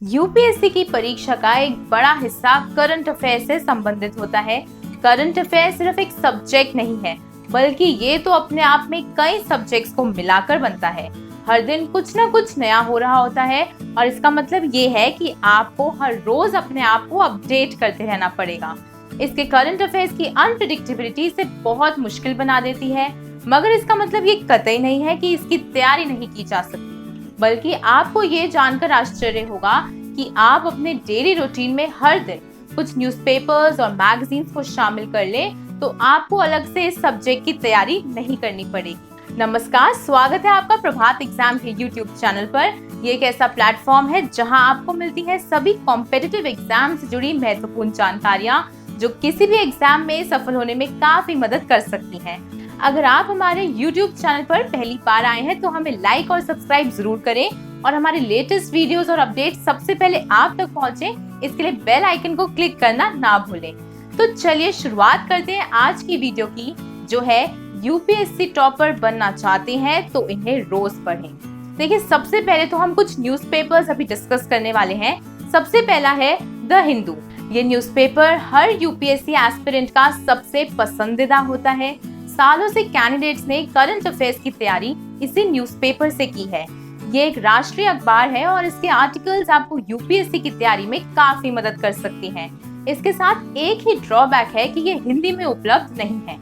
UPSC की परीक्षा का एक बड़ा हिस्सा करंट अफेयर से संबंधित होता है। करंट अफेयर सिर्फ एक सब्जेक्ट नहीं है, बल्कि ये तो अपने आप में कई सब्जेक्ट्स को मिलाकर बनता है। हर दिन कुछ ना कुछ नया हो रहा होता है और इसका मतलब ये है कि आपको हर रोज अपने आप को अपडेट करते रहना पड़ेगा। इसके करंट अफेयर्स की अनप्रेडिक्टेबिलिटी इसे बहुत मुश्किल बना देती है, मगर इसका मतलब ये कतई नहीं है कि इसकी तैयारी नहीं की जा सकती, बल्कि आपको ये जानकर आश्चर्य होगा कि आप अपने डेली रूटीन में हर दिन कुछ न्यूज़पेपर्स और मैगजीन्स को शामिल कर लें तो आपको अलग से इस सब्जेक्ट की तैयारी नहीं करनी पड़ेगी। नमस्कार, स्वागत है आपका प्रभात एग्जाम के यूट्यूब चैनल पर। ये एक ऐसा प्लेटफॉर्म है जहां आपको मिलती है सभी कॉम्पिटिटिव एग्जाम से जुड़ी महत्वपूर्ण जानकारियां जो किसी भी एग्जाम में सफल होने में काफी मदद कर सकती हैं। अगर आप हमारे YouTube चैनल पर पहली बार आए हैं तो हमें लाइक और सब्सक्राइब जरूर करें और हमारे लेटेस्ट वीडियोस और अपडेट्स सबसे पहले आप तक पहुंचे, इसके लिए बेल आइकन को क्लिक करना ना भूलें। तो चलिए शुरुआत करते हैं आज की वीडियो की, जो है यूपीएससी टॉपर बनना चाहते हैं तो इन्हें रोज पढ़ें। देखिए, सबसे पहले तो हम कुछ न्यूज़पेपर्स अभी डिस्कस करने वाले हैं। सबसे पहला है द हिंदू। ये न्यूज़पेपर हर यूपीएससी एस्पिरेंट का सबसे पसंदीदा होता है। सालों से कैंडिडेट्स ने करंट अफेयर्स की तैयारी इसी न्यूज़पेपर से की है। ये एक राष्ट्रीय अखबार है और इसके आर्टिकल्स आपको यूपीएससी की तैयारी में काफी मदद कर सकती हैं। इसके साथ एक ही ड्रॉबैक है कि ये हिंदी में उपलब्ध नहीं है।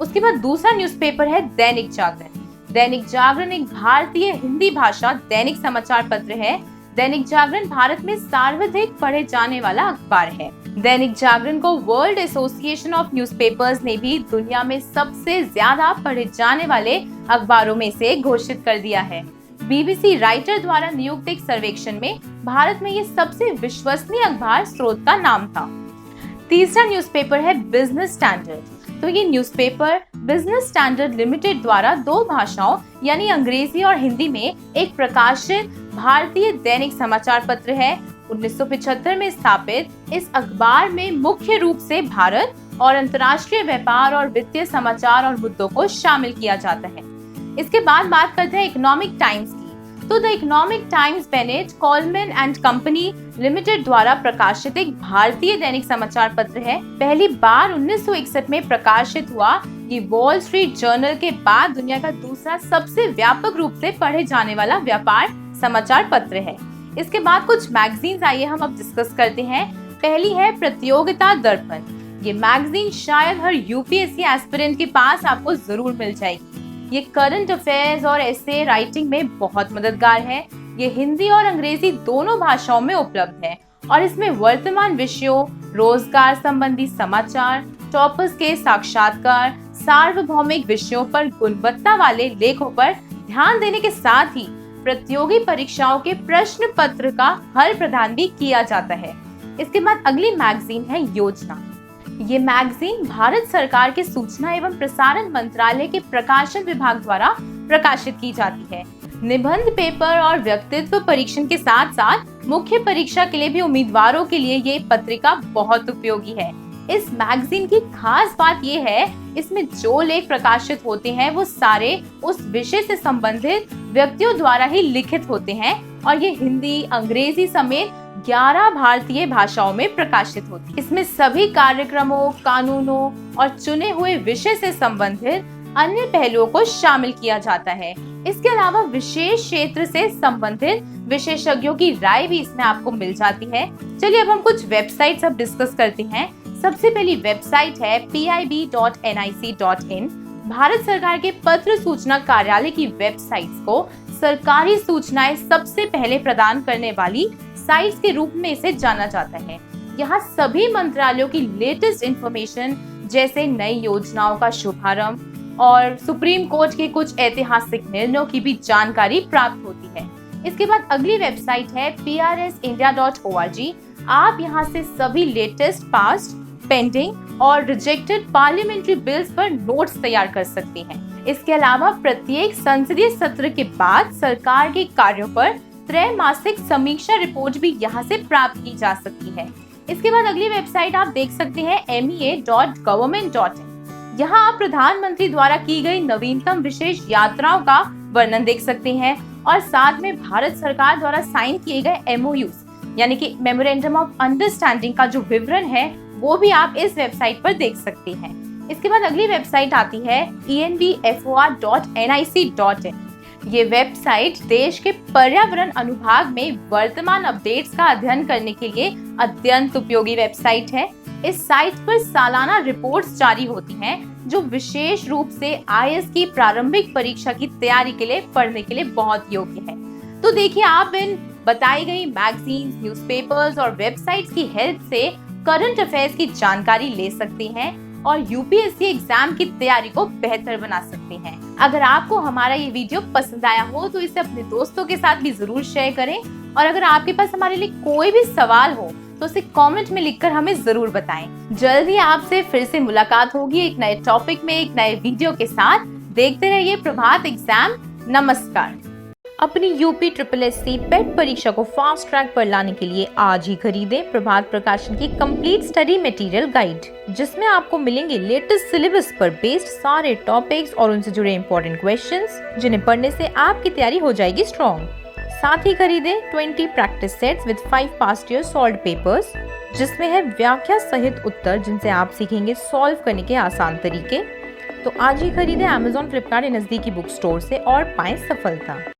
उसके बाद दूसरा न्यूज़पेपर है दैनिक जागरण। दैनिक जागरण एक भारतीय हिंदी भाषा दैनिक समाचार पत्र है। दैनिक जागरण भारत में सर्वाधिक पढ़े जाने वाला अखबार है। दैनिक जागरण को वर्ल्ड एसोसिएशन ऑफ न्यूज़पेपर्स ने भी दुनिया में सबसे ज्यादा पढ़े जाने वाले अखबारों में से घोषित कर दिया है। बीबीसी राइटर द्वारा नियुक्त एक सर्वेक्षण में भारत में ये सबसे विश्वसनीय अखबार स्रोत का नाम था। तीसरा न्यूज़पेपर है बिजनेस स्टैंडर्ड। तो ये न्यूज़पेपर बिजनेस स्टैंडर्ड लिमिटेड द्वारा दो भाषाओं यानी अंग्रेजी और हिंदी में एक प्रकाशित भारतीय दैनिक समाचार पत्र है। 1975 में स्थापित इस अखबार में मुख्य रूप से भारत और अंतर्राष्ट्रीय व्यापार और वित्तीय समाचार और मुद्दों को शामिल किया जाता है। इसके बाद बात करते हैं इकोनॉमिक टाइम्स की। तो the economic times Bennett Coleman and company limited द्वारा प्रकाशित एक भारतीय दैनिक समाचार पत्र है। पहली बार 1961 में प्रकाशित हुआ। ये वॉल स्ट्रीट जर्नल के बाद दुनिया का दूसरा सबसे व्यापक रूप से पढ़े जाने वाला व्यापार समाचार पत्र है। इसके बाद कुछ मैगजीन्स आइए हम अब डिस्कस करते हैं। पहली है प्रतियोगिता दर्पण। ये मैगजीन शायद हर यूपीएससी एस्पिरेंट के पास आपको जरूर मिल जाएगी। ये करंट अफेयर्स और एसे राइटिंग में बहुत मददगार है। ये हिंदी और अंग्रेजी दोनों भाषाओं में उपलब्ध है और इसमें वर्तमान विषयों, रोजगार संबंधी समाचार, टॉपर्स के साक्षात्कार, सार्वभौमिक विषयों पर गुणवत्ता वाले लेखों पर ध्यान देने के साथ ही प्रतियोगी परीक्षाओं के प्रश्न पत्र का हल प्रदान भी किया जाता है। इसके बाद अगली मैगजीन है योजना। ये मैगजीन भारत सरकार के सूचना एवं प्रसारण मंत्रालय के प्रकाशन विभाग द्वारा प्रकाशित की जाती है। निबंध पेपर और व्यक्तित्व परीक्षण के साथ साथ मुख्य परीक्षा के लिए भी उम्मीदवारों के लिए ये पत्रिका बहुत उपयोगी है। इस मैगजीन की खास बात ये है, इसमें जो लेख प्रकाशित होते हैं वो सारे उस विषय से संबंधित व्यक्तियों द्वारा ही लिखित होते हैं और ये हिंदी, अंग्रेजी समेत 11 भारतीय भाषाओं में प्रकाशित होती है। इसमें सभी कार्यक्रमों, कानूनों और चुने हुए विषय से संबंधित अन्य पहलुओं को शामिल किया जाता है। इसके अलावा विशेष क्षेत्र से संबंधित विशेषज्ञों की राय भी इसमें आपको मिल जाती है। चलिए अब हम कुछ वेबसाइट्स अब डिस्कस करते हैं। सबसे पहली वेबसाइट है pib.nic.in। भारत सरकार के पत्र सूचना कार्यालय की वेबसाइट्स को सरकारी सूचनाएं सबसे पहले प्रदान करने वाली साइट्स के रूप में इसे जाना जाता है। यहाँ सभी मंत्रालयों की लेटेस्ट इंफॉर्मेशन जैसे नई योजनाओं का शुभारंभ और सुप्रीम कोर्ट के कुछ ऐतिहासिक निर्णयों की भी जानकारी प्राप्त होती है। इसके बाद अगली वेबसाइट है prsindia.org। आप यहाँ से सभी लेटेस्ट, पास्ट, पेंडिंग और रिजेक्टेड पार्लियामेंट्री बिल्स पर नोट्स तैयार कर सकते हैं। इसके अलावा प्रत्येक संसदीय सत्र के बाद सरकार के कार्यों पर त्रैमासिक समीक्षा रिपोर्ट भी यहाँ से प्राप्त की जा सकती है। इसके बाद अगली वेबसाइट आप देख सकते हैं mea.government.in। यहाँ आप प्रधानमंत्री द्वारा की गई नवीनतम विशेष यात्राओं का वर्णन देख सकते हैं और साथ में भारत सरकार द्वारा साइन किए गए MOUs यानी कि मेमोरेंडम ऑफ अंडरस्टैंडिंग का जो विवरण है वो भी आप इस वेबसाइट पर देख सकते हैं। इसके बाद अगली वेबसाइट आती है envfor.nic.in। ये वेबसाइट देश के पर्यावरण अनुभाग में वर्तमान अपडेट्स का अध्ययन करने के लिए अत्यंत उपयोगी वेबसाइट है। इस साइट पर सालाना रिपोर्ट्स जारी होती हैं जो विशेष रूप से IAS की प्रारंभिक परीक्षा की तैयारी के लिए पढ़ने के लिए बहुत योग्य है। तो देखिए, आप इन बताई गई मैगजीन्स, न्यूज़पेपर्स और वेबसाइट्स की हेल्प से करंट अफेयर्स की जानकारी ले सकते हैं और UPSC एग्जाम की तैयारी को बेहतर बना सकते हैं। अगर आपको हमारा ये वीडियो पसंद आया हो तो इसे अपने दोस्तों के साथ भी जरूर शेयर करें और अगर आपके पास हमारे लिए कोई भी सवाल हो तो उसे कमेंट में लिखकर हमें जरूर बताएं। जल्दी आपसे फिर से मुलाकात होगी एक नए टॉपिक में, एक नए वीडियो के साथ। देखते रहिए प्रभात एग्जाम। नमस्कार। अपनी UPSSC पेट परीक्षा को फास्ट ट्रैक पर लाने के लिए आज ही खरीदें प्रभात प्रकाशन की कंप्लीट स्टडी मटेरियल गाइड, जिसमें आपको मिलेंगे लेटेस्ट सिलेबस पर बेस्ड सारे टॉपिक्स और उनसे जुड़े इंपॉर्टेंट क्वेश्चंस, जिन्हें पढ़ने से आपकी तैयारी हो जाएगी स्ट्रॉन्ग। साथ ही खरीदें 20 practice sets with 5 past year solved papers, जिसमें है व्याख्या सहित उत्तर जिनसे आप सीखेंगे सॉल्व करने के आसान तरीके। तो आज ही खरीदें Amazon, फ्लिपकार्ट या नजदीकी बुक स्टोर से और पाएं सफलता।